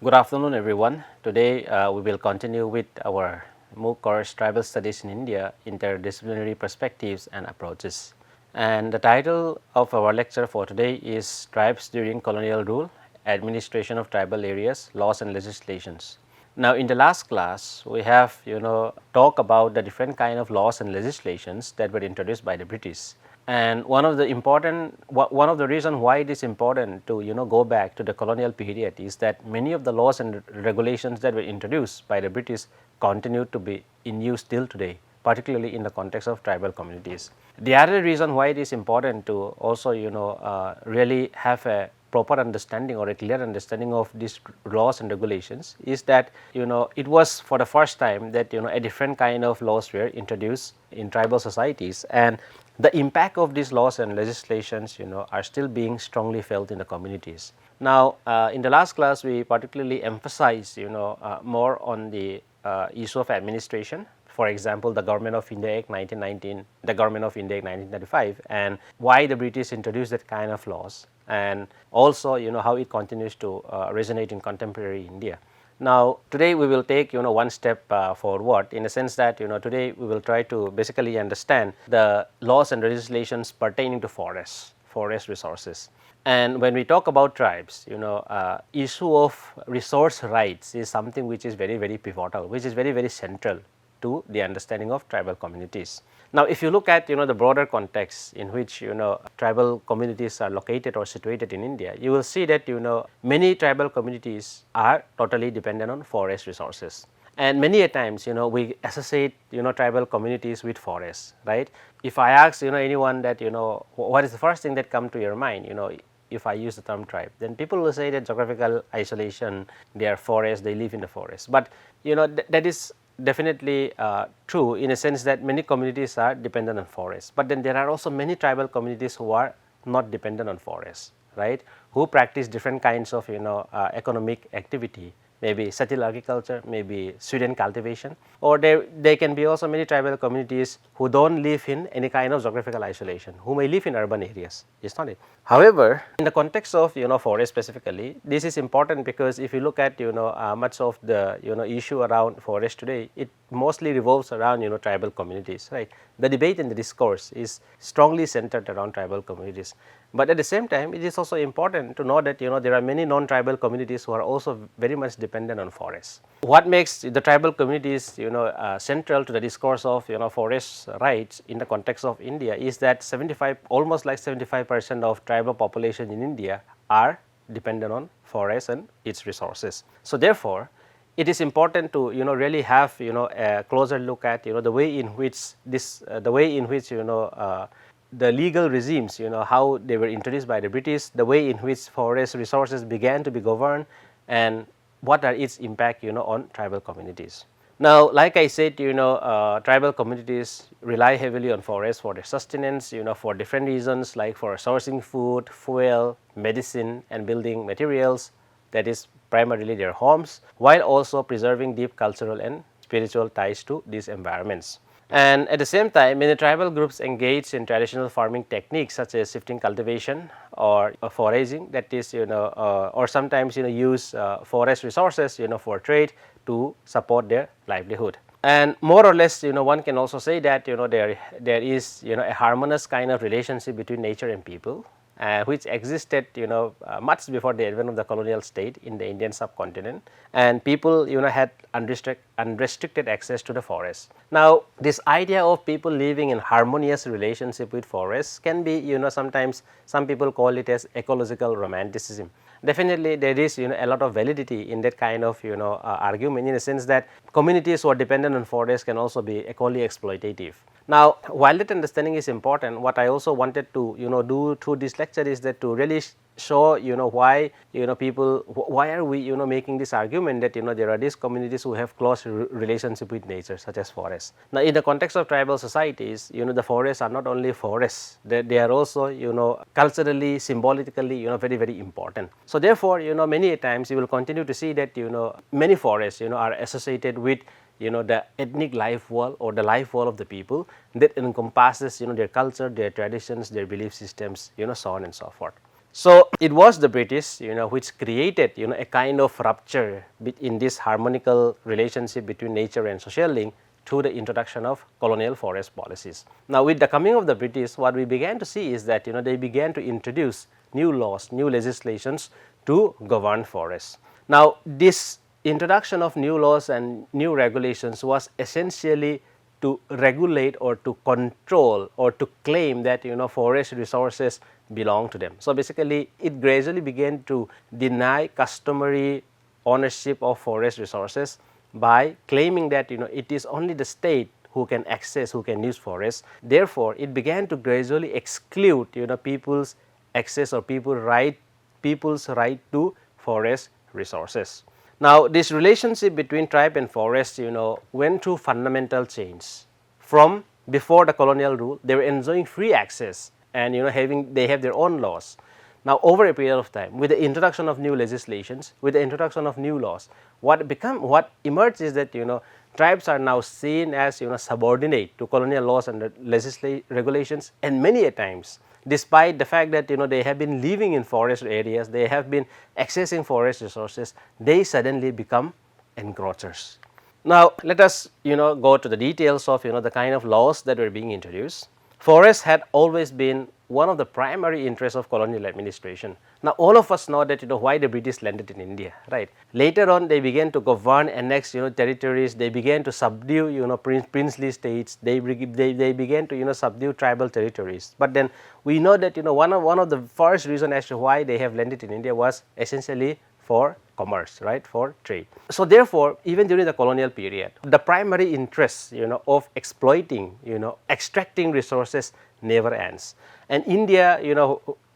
Good afternoon, everyone. Today, we will continue with our MOOC course Tribal Studies in India, Interdisciplinary Perspectives and Approaches. And the title of our lecture for today is Tribes During Colonial Rule, Administration of Tribal Areas, Laws and Legislations. Now, in the last class, we have talk about the different kind of laws and legislations that were introduced by the British. And one of the reason why it is important to go back to the colonial period is that many of the laws and regulations that were introduced by the British continue to be in use till today, particularly in the context of tribal communities. The other reason why it is important to also really have a proper understanding or a clear understanding of these laws and regulations is that it was for the first time that a different kind of laws were introduced in tribal societies, and the impact of these laws and legislations are still being strongly felt in the communities. Now, in the last class we particularly emphasized more on the issue of administration. For example, the Government of India Act 1919, the Government of India Act 1935, and why the British introduced that kind of laws, and also how it continues to resonate in contemporary India. Now, today we will take one step forward, in a sense that today we will try to basically understand the laws and legislations pertaining to forest resources. And when we talk about tribes, issue of resource rights is something which is very pivotal, which is very central to the understanding of tribal communities. Now, if you look at the broader context in which tribal communities are located or situated in India, you will see that many tribal communities are totally dependent on forest resources. And many a times we associate tribal communities with forests, right? If I ask anyone that what is the first thing that come to your mind, if I use the term tribe, then people will say that geographical isolation, they are forests, they live in the forest. But that is definitely true in a sense that many communities are dependent on forests, but then there are also many tribal communities who are not dependent on forests, right, who practice different kinds of economic activity, maybe settled agriculture, maybe student cultivation, or there can be also many tribal communities who don't live in any kind of geographical isolation, who may live in urban areas. It's not it. However, in the context of forest specifically, this is important because if you look at much of the issue around forest today, it mostly revolves around tribal communities, right? The debate and the discourse is strongly centered around tribal communities. But at the same time, it is also important to know that there are many non-tribal communities who are also very much dependent on forests. What makes the tribal communities central to the discourse of forest rights in the context of India is that almost like 75% of tribal population in India are dependent on forests and its resources. So therefore, it is important to really have a closer look at the way in which the legal regimes, how they were introduced by the British, the way in which forest resources began to be governed, and what are its impact on tribal communities. Now, like I said, tribal communities rely heavily on forests for their sustenance, for different reasons, like for sourcing food, fuel, medicine and building materials, that is primarily their homes, while also preserving deep cultural and spiritual ties to these environments. And at the same time, many tribal groups engage in traditional farming techniques such as shifting cultivation or foraging, that is or sometimes use forest resources for trade to support their livelihood. And more or less one can also say that there is a harmonious kind of relationship between nature and people, which existed much before the advent of the colonial state in the Indian subcontinent, and people had unrestricted access to the forest. Now, this idea of people living in harmonious relationship with forests can be sometimes some people call it as ecological romanticism. Definitely there is a lot of validity in that kind of argument, in a sense that communities who are dependent on forests can also be equally exploitative. Now, while that understanding is important, what I also wanted to do through this lecture is that to really show why people, why are we making this argument that there are these communities who have close relationship with nature, such as forests. Now, in the context of tribal societies, the forests are not only forests, they are also culturally, symbolically very important. So therefore, many a times you will continue to see that many forests are associated with the ethnic life wall or the life wall of the people that encompasses their culture, their traditions, their belief systems, so on and so forth. So, it was the British which created a kind of rupture in this harmonical relationship between nature and social link through the introduction of colonial forest policies. Now, with the coming of the British, what we began to see is that they began to introduce new laws, new legislations to govern forests. Now, this introduction of new laws and new regulations was essentially to regulate or to control or to claim that forest resources belong to them. So, basically it gradually began to deny customary ownership of forest resources by claiming that it is only the state who can access, who can use forests. Therefore, it began to gradually exclude people's access or people's right to forest resources. Now, this relationship between tribe and forest went through fundamental change. From before the colonial rule, they were enjoying free access and they have their own laws. Now, over a period of time, with the introduction of new legislations, with the introduction of new laws, what emerged is that tribes are now seen as subordinate to colonial laws and regulations, and many a times, despite the fact that they have been living in forest areas, they have been accessing forest resources, they suddenly become encroachers. Now, let us go to the details of the kind of laws that were being introduced. Forests had always been one of the primary interests of colonial administration. Now, all of us know that why the British landed in India, right? Later on, they began to govern, annex territories. They began to subdue princely states. They began to subdue tribal territories. But then we know that one of the first reason as to why they have landed in India was essentially for commerce, right, for trade. So, therefore, even during the colonial period, the primary interest of exploiting, extracting resources never ends. And India,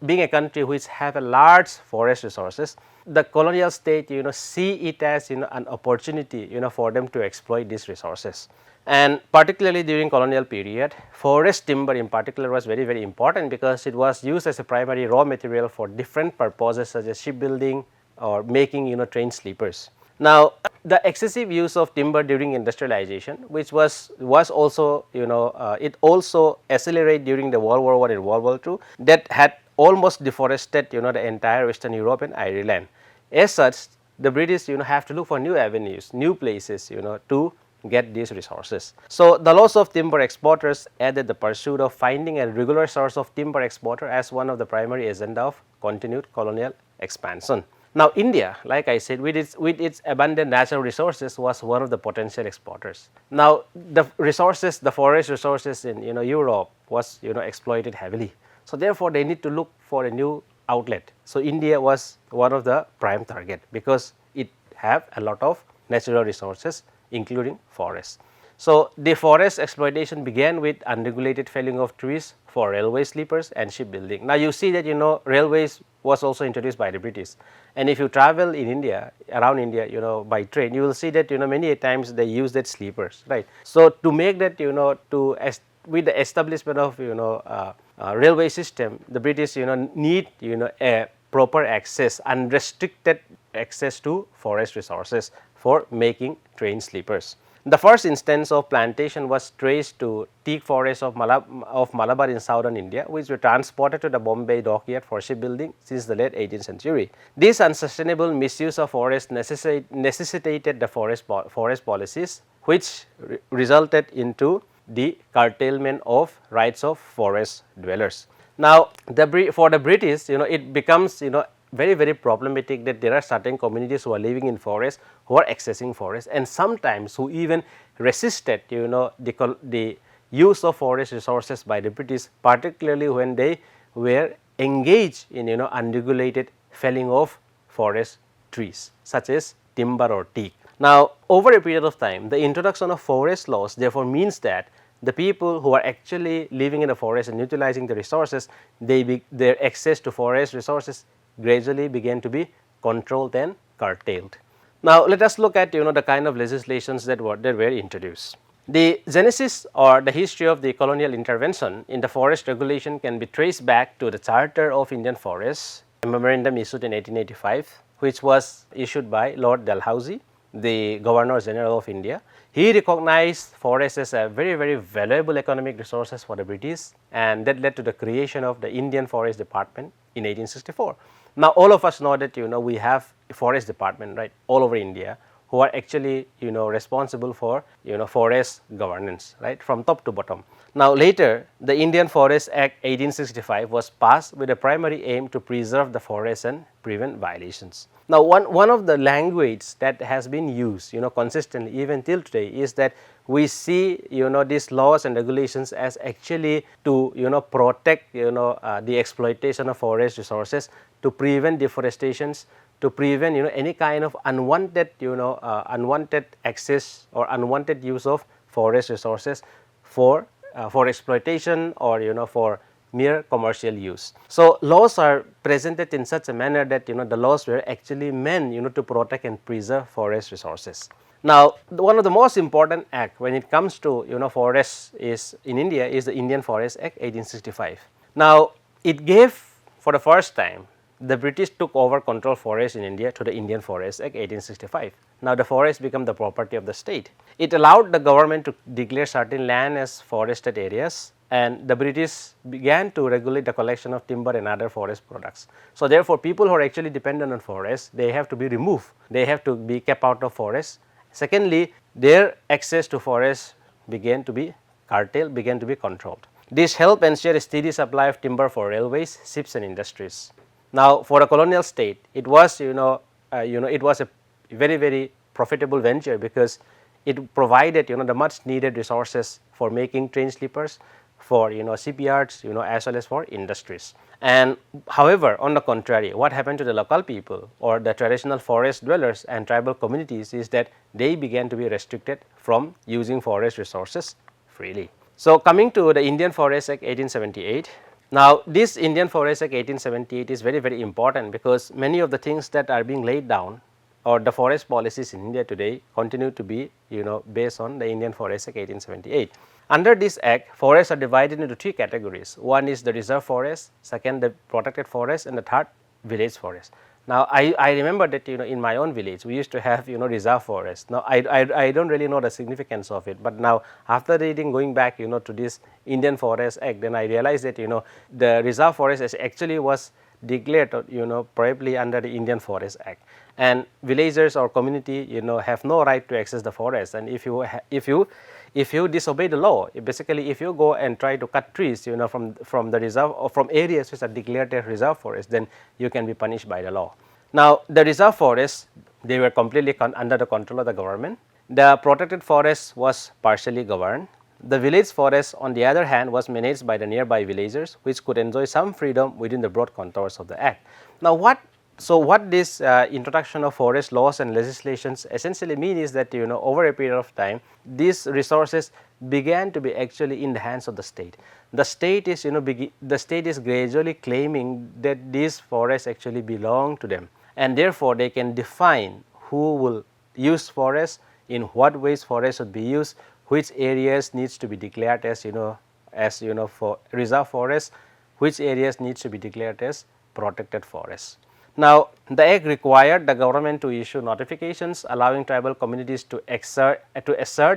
being a country which have a large forest resources, the colonial state see it as an opportunity for them to exploit these resources. And particularly during colonial period, forest timber in particular was very, very important because it was used as a primary raw material for different purposes such as shipbuilding or making train sleepers. Now, the excessive use of timber during industrialization, which was also it also accelerated during the World War I and World War II, that had almost deforested the entire Western Europe and Ireland. As such, the British have to look for new avenues, new places to get these resources. So, the loss of timber exporters added the pursuit of finding a regular source of timber exporter as one of the primary agenda of continued colonial expansion. Now, India, like I said, with its abundant natural resources was one of the potential exporters. Now, the forest resources in Europe was exploited heavily. So, therefore, they need to look for a new outlet. So, India was one of the prime target because it have a lot of natural resources including forests. So, the forest exploitation began with unregulated felling of trees for railway sleepers and shipbuilding. Now, you see that railways was also introduced by the British, and if you travel in India, around India by train, you will see that many times they use that sleepers, right. So, to make that with the establishment of railway system, the British need a proper access, unrestricted access to forest resources for making train sleepers. The first instance of plantation was traced to teak forests of Malabar in southern India, which were transported to the Bombay dockyard for shipbuilding since the late 18th century. This unsustainable misuse of forests necessitated the forest policies, which resulted into the curtailment of rights of forest dwellers. Now, for the British, it becomes very, very problematic that there are certain communities who are living in forests, who are accessing forests, and sometimes who even resisted the use of forest resources by the British, particularly when they were engaged in unregulated felling of forest trees such as timber or teak. Now, over a period of time, the introduction of forest laws therefore means that the people who are actually living in the forest and utilizing the resources, their access to forest resources gradually began to be controlled and curtailed. Now, let us look at the kind of legislations that were introduced. The genesis or the history of the colonial intervention in the forest regulation can be traced back to the Charter of Indian Forests, a memorandum issued in 1885, which was issued by Lord Dalhousie, the Governor General of India. He recognized forests as a very, very valuable economic resources for the British, and that led to the creation of the Indian Forest Department in 1864. Now, all of us know that we have a forest department, right, all over India, who are actually responsible for forest governance, right, from top to bottom. Now, later the Indian Forest Act 1865 was passed with a primary aim to preserve the forest and prevent violations. Now, one of the language that has been used consistently even till today is that we see these laws and regulations as actually to protect the exploitation of forest resources, to prevent deforestations, to prevent any kind of unwanted unwanted access or unwanted use of forest resources for exploitation or for mere commercial use. So, laws are presented in such a manner that the laws were actually meant to protect and preserve forest resources. Now, one of the most important act when it comes to forests is in India is the Indian Forest Act 1865. Now, it gave for the first time the British took over control forests in India to the Indian Forest Act 1865. Now, the forest became the property of the state. It allowed the government to declare certain land as forested areas, and the British began to regulate the collection of timber and other forest products. So, therefore, people who are actually dependent on forests, they have to be removed, they have to be kept out of forests. Secondly, their access to forests began to be curtailed, began to be controlled. This helped ensure a steady supply of timber for railways, ships and industries. Now, for a colonial state, it was it was a very, very profitable venture because it provided the much needed resources for making train sleepers, for shipyards, as well as for industries. And however, on the contrary, what happened to the local people or the traditional forest dwellers and tribal communities is that they began to be restricted from using forest resources freely. So, coming to the Indian Forest Act 1878. Now, this Indian Forest Act 1878 is very, very important because many of the things that are being laid down or the forest policies in India today continue to be based on the Indian Forest Act 1878. Under this act, forests are divided into three categories. One is the reserve forest, second the protected forest, and the third village forest. Now, I remember that in my own village we used to have reserve forest. Now, I don't really know the significance of it, but now after reading, going back to this Indian Forest Act, then I realized that the reserve forest actually was declared probably under the Indian Forest Act, and villagers or community have no right to access the forest, and if you disobey the law, basically if you go and try to cut trees from the reserve or from areas which are declared as reserve forest, then you can be punished by the law. Now, the reserve forests, they were completely under the control of the government. The protected forest was partially governed. The village forest, on the other hand, was managed by the nearby villagers, which could enjoy some freedom within the broad contours of the act. Now, what this introduction of forest laws and legislations essentially mean is that over a period of time, these resources began to be actually in the hands of the state. The state is the state is gradually claiming that these forests actually belong to them, and therefore they can define who will use forests, in what ways forests should be used, which areas needs to be declared as for reserve forests, which areas needs to be declared as protected forests. Now, the act required the government to issue notifications allowing tribal communities to assert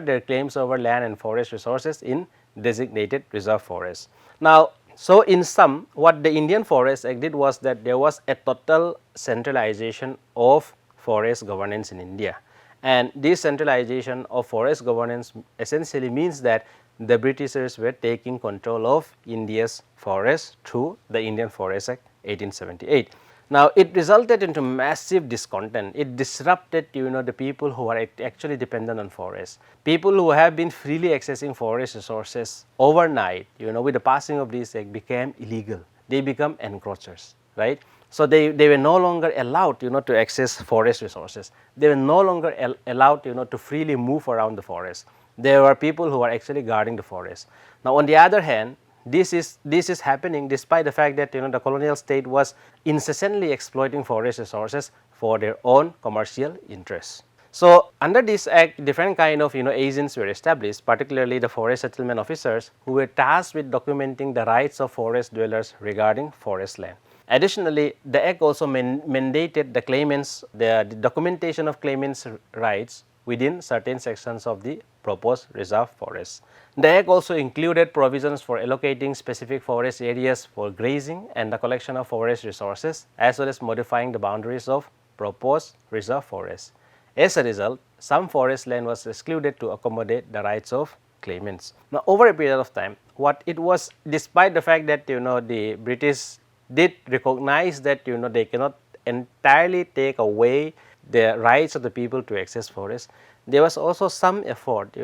their claims over land and forest resources in designated reserve forests. Now, so in sum, what the Indian Forest Act did was that there was a total centralization of forest governance in India, and this centralization of forest governance essentially means that the Britishers were taking control of India's forests through the Indian Forest Act 1878. Now, it resulted into massive discontent. It disrupted the people who are actually dependent on forests. People who have been freely accessing forest resources overnight, with the passing of this act, became illegal. They become encroachers, right? So, they were no longer allowed to access forest resources. They were no longer allowed to freely move around the forest. There were people who are actually guarding the forest. Now, on the other hand, this is happening despite the fact that the colonial state was incessantly exploiting forest resources for their own commercial interests. So, under this act, different kind of agents were established, particularly the forest settlement officers who were tasked with documenting the rights of forest dwellers regarding forest land. Additionally, the act also mandated the claimants, the documentation of claimants' rights within certain sections of the proposed reserve forests. The Act also included provisions for allocating specific forest areas for grazing and the collection of forest resources, as well as modifying the boundaries of proposed reserve forests. As a result, some forest land was excluded to accommodate the rights of claimants. Now, over a period of time, what it was, despite the fact that the British did recognize that they cannot entirely take away the rights of the people to access forests, there was also some effort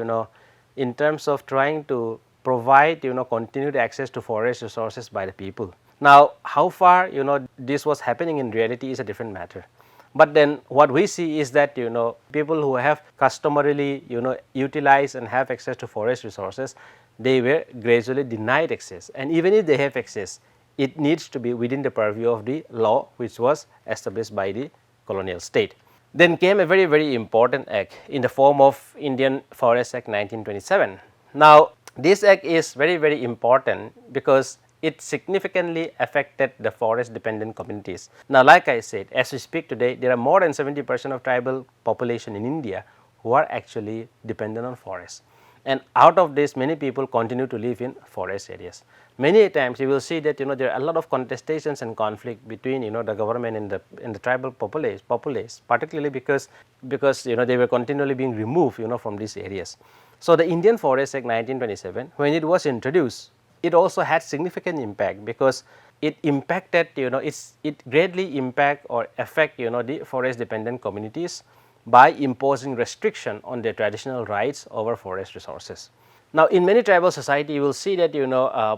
in terms of trying to provide continued access to forest resources by the people. Now, how far this was happening in reality is a different matter. But then what we see is that people who have customarily utilized and have access to forest resources, they were gradually denied access, and even if they have access, it needs to be within the purview of the law which was established by the colonial state. Then came a very, very important act in the form of Indian Forest Act 1927. Now, this act is very, very important because it significantly affected the forest dependent communities. Now, like I said, as we speak today, there are more than 70% of tribal population in India who are actually dependent on forests, and out of this many people continue to live in forest areas. Many times you will see that there are a lot of contestations and conflict between the government and the tribal populace, particularly because they were continually being removed from these areas. So, the Indian Forest Act 1927, when it was introduced, it also had significant impact because it impacted it greatly impact or affect the forest dependent communities by imposing restriction on their traditional rights over forest resources. Now, in many tribal society, you will see that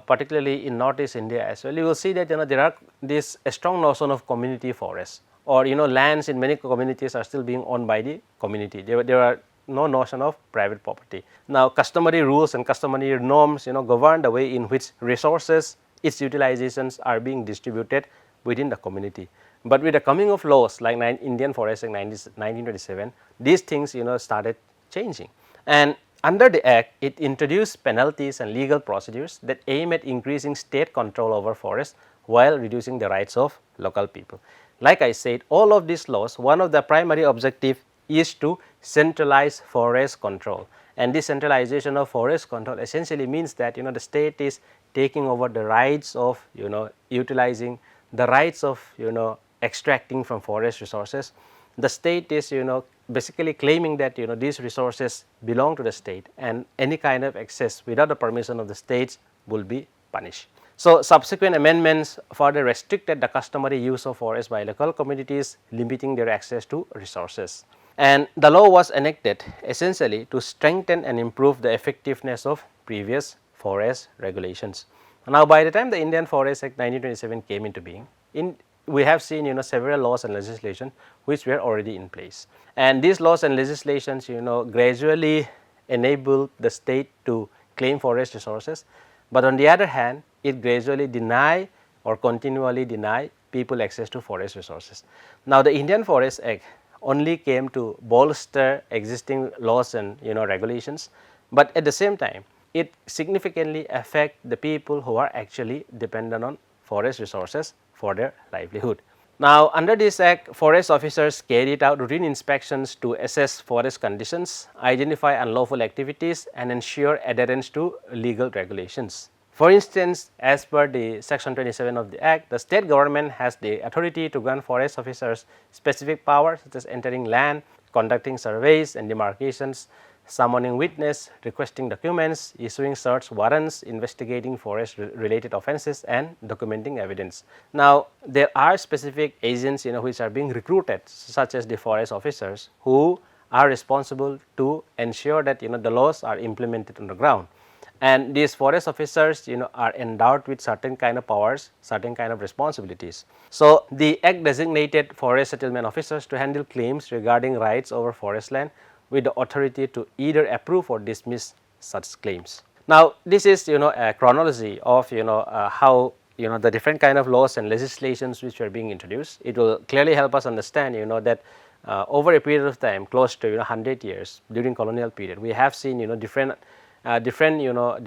particularly in Northeast India as well, you will see that there are this a strong notion of community forests, or lands in many communities are still being owned by the community. There are no notion of private property. Now, customary rules and customary norms govern the way in which resources, its utilizations are being distributed within the community. But with the coming of laws like Indian Forest Act 1927, these things started changing, and under the act it introduced penalties and legal procedures that aim at increasing state control over forests while reducing the rights of local people. Like I said, all of these laws, one of the primary objective is to centralize forest control, and this centralization of forest control essentially means that the state is taking over the rights of utilizing, the rights of extracting from forest resources. The state is basically claiming that these resources belong to the state, and any kind of access without the permission of the states will be punished. So, subsequent amendments further restricted the customary use of forests by local communities, limiting their access to resources. And the law was enacted essentially to strengthen and improve the effectiveness of previous forest regulations. Now, by the time the Indian Forest Act 1927 came into being, we have seen several laws and legislation which were already in place, and these laws and legislations gradually enabled the state to claim forest resources, but on the other hand it gradually deny or continually deny people access to forest resources. Now, the Indian Forest Act only came to bolster existing laws and regulations, but at the same time it significantly affect the people who are actually dependent on forest resources for their livelihood. Now, under this act, forest officers carried out routine inspections to assess forest conditions, identify unlawful activities, and ensure adherence to legal regulations. For instance, as per the section 27 of the act, the state government has the authority to grant forest officers specific powers such as entering land, conducting surveys and demarcations, summoning witness, requesting documents, issuing search warrants, investigating forest related offences, and documenting evidence. Now, there are specific agents which are being recruited, such as the forest officers, who are responsible to ensure that the laws are implemented on the ground. And these forest officers are endowed with certain kind of powers, certain kind of responsibilities. So, the act designated forest settlement officers to handle claims regarding rights over forest land with the authority to either approve or dismiss such claims. Now, this is a chronology of how the different kind of laws and legislations which are being introduced. It will clearly help us understand that over a period of time close to 100 years during colonial period, we have seen different different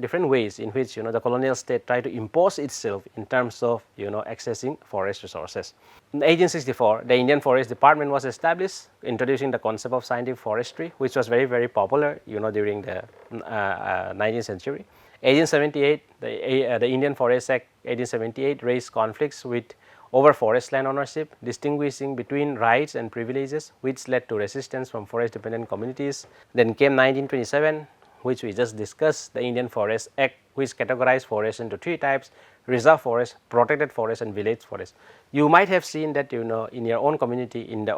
different ways in which the colonial state tried to impose itself in terms of accessing forest resources. In 1864, the Indian Forest Department was established, introducing the concept of scientific forestry, which was very popular during the 19th century. 1878, the Indian Forest Act 1878 raised conflicts with over forest land ownership, distinguishing between rights and privileges, which led to resistance from forest dependent communities. Then came 1927, which we just discussed, the Indian Forest Act, which categorized forests into three types: reserve forest, protected forest, and village forest. You might have seen that in your own community, in your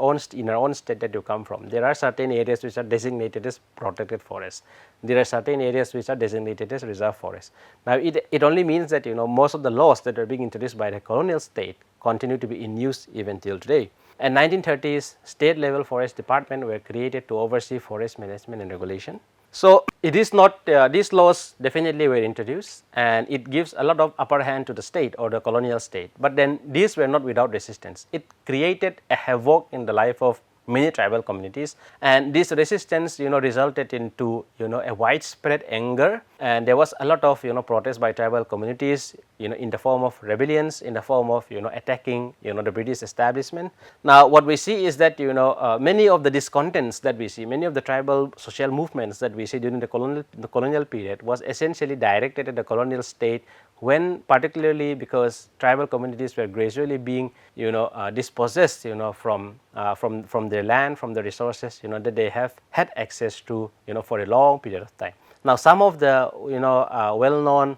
own state that you come from, there are certain areas which are designated as protected forests. There are certain areas which are designated as reserve forests. Now, it only means that most of the laws that are being introduced by the colonial state continue to be in use even till today. And 1930s, state level forest department were created to oversee forest management and regulation. So, it is not these laws definitely were introduced, and it gives a lot of upper hand to the state or the colonial state, but then these were not without resistance. It created a havoc in the life of many tribal communities, and this resistance resulted into a widespread anger, and there was a lot of protest by tribal communities in the form of rebellions, in the form of attacking the British establishment. Now, what we see is that many of the discontents that we see, many of the tribal social movements that we see during the colonial period was essentially directed at the colonial state, when particularly because tribal communities were gradually being dispossessed from their land, from the resources that they have had access to for a long period of time. Now, some of the well known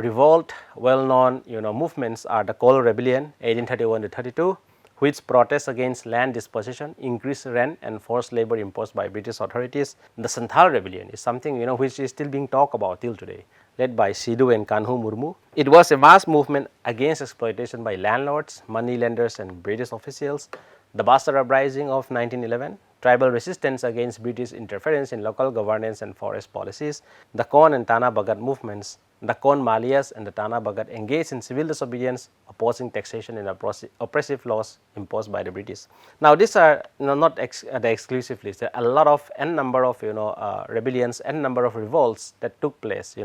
revolt, well known movements are the Coal Rebellion 1831 to 32, which protests against land dispossession, increased rent and forced labor imposed by British authorities. The Santhal Rebellion is something which is still being talked about till today, led by Sidhu and Kanhu Murmu. It was a mass movement against exploitation by landlords, moneylenders and British officials. The Bastard Uprising of 1911, tribal resistance against British interference in local governance and forest policies. The Kon and Tana Bhagat movements. The Kon Malias and the Tana Bhagat engaged in civil disobedience, opposing taxation and oppressive laws imposed by the British. Now, these are not the exclusive list. There are a lot of number of rebellions and number of revolts that took place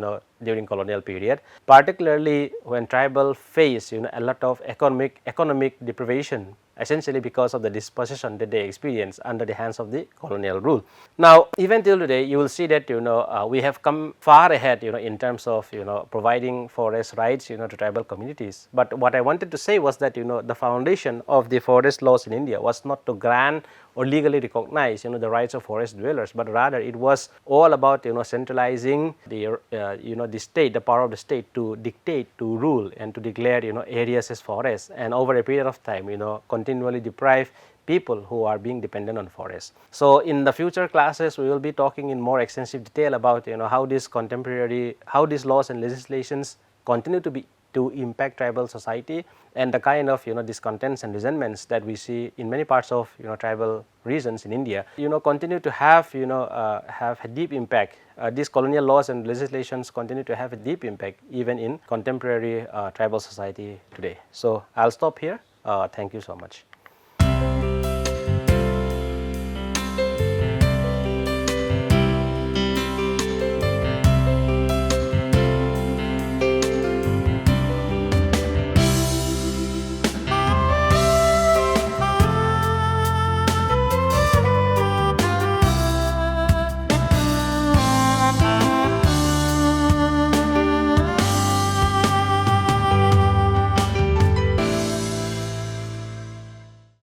during colonial period, particularly when tribal faced a lot of economic deprivation, essentially because of the dispossession that they experienced under the hands of the colonial rule. Now, even till today, you will see that we have come far ahead in terms of providing forest rights to tribal communities. But what I wanted to say was that the foundation of the forest laws in India was not to grant or legally recognize the rights of forest dwellers, but rather it was all about centralizing the the state, the power of the state to dictate, to rule and to declare areas as forests, and over a period of time continually deprive people who are being dependent on forests. So, in the future classes, we will be talking in more extensive detail about how these laws and legislations continue to impact tribal society, and the kind of discontents and resentments that we see in many parts of tribal regions in India continue to have have a deep impact. These colonial laws and legislations continue to have a deep impact even in contemporary tribal society today. So, I'll stop here. Thank you so much.